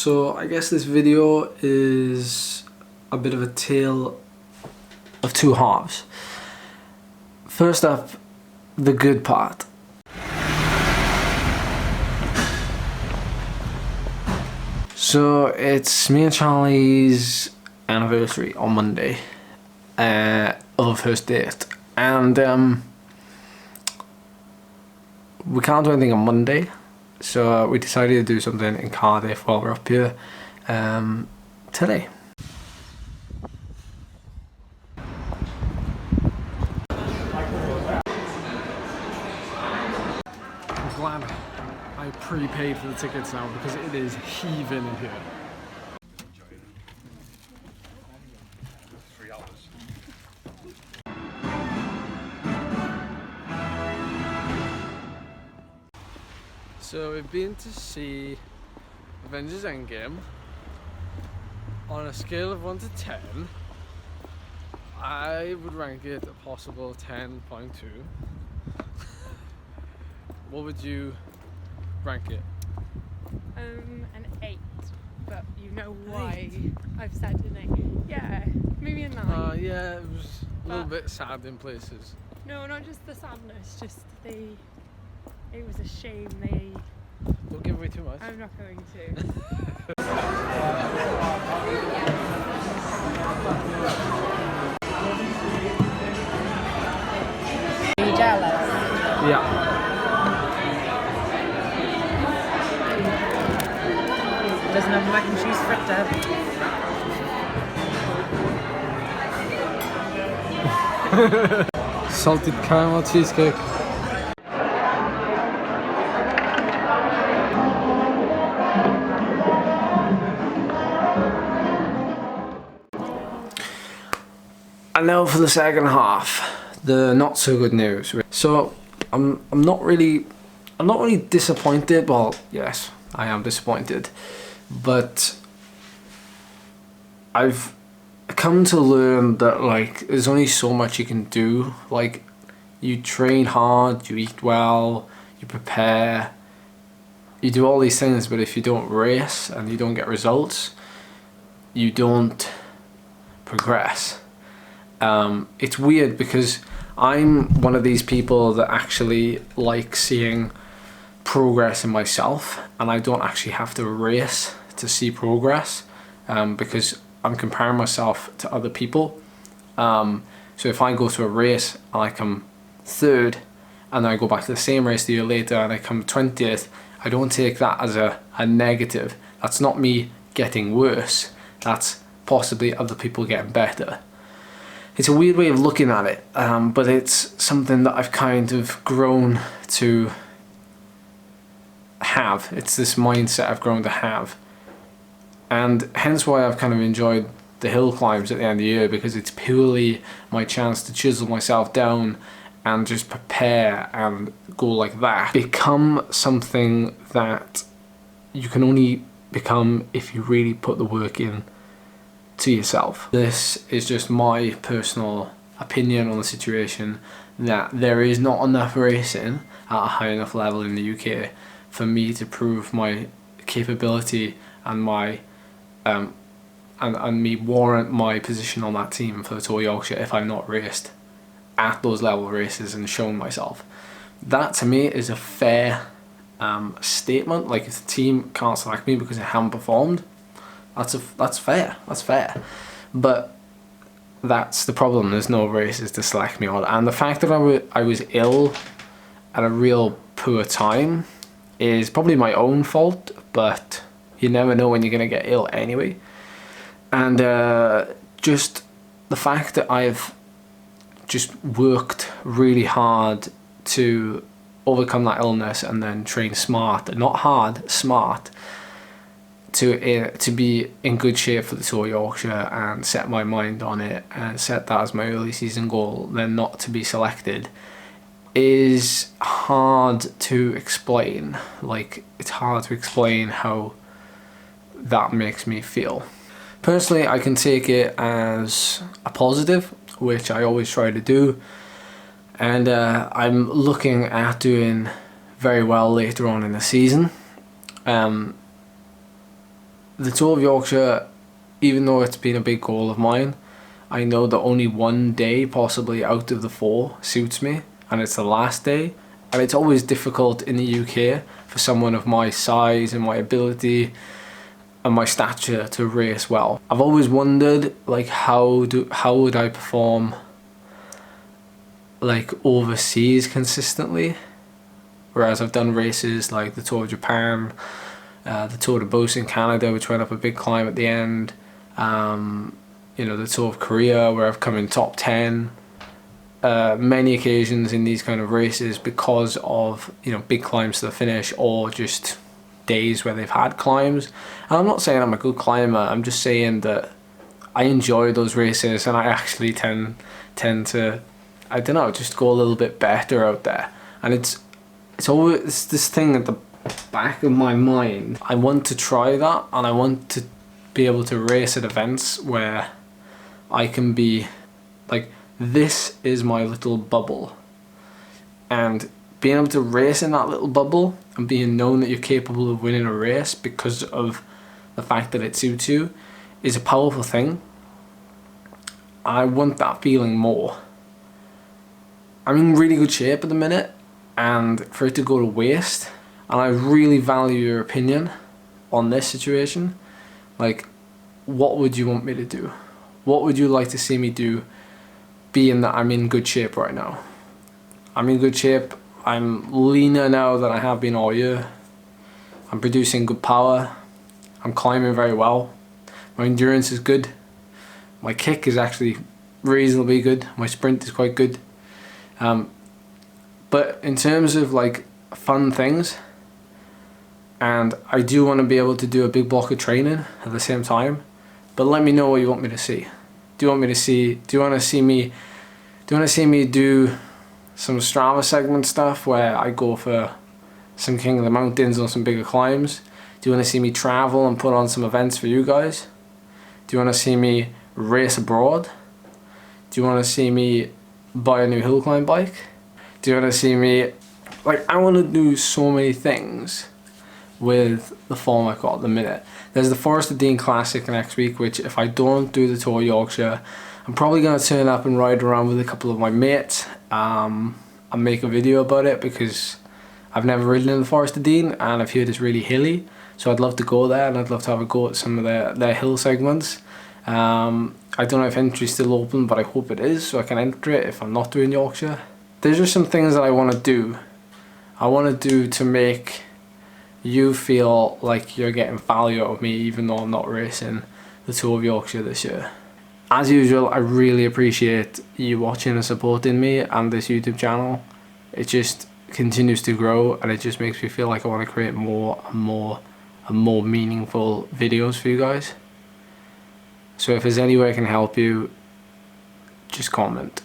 So I guess this video is a bit of a tale of two halves. First up, the good part. So it's me and Charlie's anniversary on Monday of our first date, and we can't do anything on Monday, so we decided to do something in Cardiff while we're up here today. I'm glad I prepaid for the tickets now because it is heaving in here. So we've been to see Avengers Endgame. On a scale of 1 to 10, I would rank it a possible 10.2. What would you rank it? An 8, but you know why I've said an 8. Yeah, maybe a 9. Yeah, it was a little bit sad in places. No, not just the sadness, just it was a shame they... Don't give away too much. I'm not going to. Are you jealous? Yeah. Doesn't have mac and cheese fritter. Salted caramel cheesecake. And now for the second half, the not so good news. So I'm not really disappointed. Well, yes, I am disappointed, but I've come to learn that like there's only so much you can do. Like, you train hard, you eat well, you prepare, you do all these things, but if you don't race and you don't get results, you don't progress. It's weird because I'm one of these people that actually like seeing progress in myself, and I don't actually have to race to see progress, because I'm comparing myself to other people. So if I go to a race and I come 3rd, and then I go back to the same race a year later and I come 20th, I don't take that as a negative. That's not me getting worse, that's possibly other people getting better. It's a weird way of looking at it, but it's something that I've kind of grown to have. It's this mindset I've grown to have. And hence why I've kind of enjoyed the hill climbs at the end of the year, because it's purely my chance to chisel myself down and just prepare and go like that. Become something that you can only become if you really put the work in to yourself. This is just my personal opinion on the situation, that there is not enough racing at a high enough level in the UK for me to prove my capability and my and me warrant my position on that team for the Tour of Yorkshire if I've not raced at those level races and shown myself. That to me is a fair statement. Like, if the team can't select me because I haven't performed, that's fair. But that's the problem. There's no races to select me on, and the fact that I was ill at a real poor time is probably my own fault. But you never know when you're gonna get ill anyway. And just the fact that I've just worked really hard to overcome that illness and then train smart, not hard, smart, to be in good shape for the Tour of Yorkshire and set my mind on it and set that as my early season goal, then not to be selected, is hard to explain. Like, it's hard to explain how that makes me feel. Personally, I can take it as a positive, which I always try to do, and I'm looking at doing very well later on in the season. the Tour of Yorkshire, even though it's been a big goal of mine, I know that only one day possibly out of the 4 suits me, and it's the last day. And it's always difficult in the UK for someone of my size and my ability and my stature to race well. I've always wondered, like, how would I perform like overseas consistently, whereas I've done races like the Tour of Japan, the Tour de Beauce in Canada, which went up a big climb at the end, you know, the Tour of Korea, where I've come in top 10 many occasions in these kind of races because of, you know, big climbs to the finish, or just days where they've had climbs. And I'm not saying I'm a good climber, I'm just saying that I enjoy those races, and I actually tend to, I don't know, just go a little bit better out there. And it's always this thing at the back of my mind. I want to try that, and I want to be able to race at events where I can be like, this is my little bubble, and being able to race in that little bubble and being known that you're capable of winning a race because of the fact that it suits you is a powerful thing. I want that feeling more. I'm in really good shape at the minute, and for it to go to waste, and I really value your opinion on this situation. Like, what would you want me to do? What would you like to see me do, being that I'm in good shape right now? I'm in good shape. I'm leaner now than I have been all year. I'm producing good power. I'm climbing very well. My endurance is good. My kick is actually reasonably good. My sprint is quite good. But in terms of like fun things, and I do want to be able to do a big block of training at the same time, but let me know what you want me to see. Do you want to see me do some Strava segment stuff where I go for some King of the Mountains on some bigger climbs? Do you want to see me travel and put on some events for you guys? Do you want to see me race abroad? Do you want to see me buy a new hill climb bike? Do you want to see me, like, I want to do so many things with the form I've got at the minute. There's the Forest of Dean Classic next week, which if I don't do the Tour of Yorkshire, I'm probably going to turn up and ride around with a couple of my mates and make a video about it, because I've never ridden in the Forest of Dean and I've heard it's really hilly, so I'd love to go there, and I'd love to have a go at some of their hill segments. I don't know if entry's still open, but I hope it is, so I can enter it if I'm not doing Yorkshire. There's just some things that I want to do. I want to do to make you feel like you're getting value out of me, even though I'm not racing the Tour of Yorkshire this year. As usual, I really appreciate you watching and supporting me and this YouTube channel. It just continues to grow, and it just makes me feel like I want to create more and more meaningful videos for you guys. So if there's any way I can help you, just comment.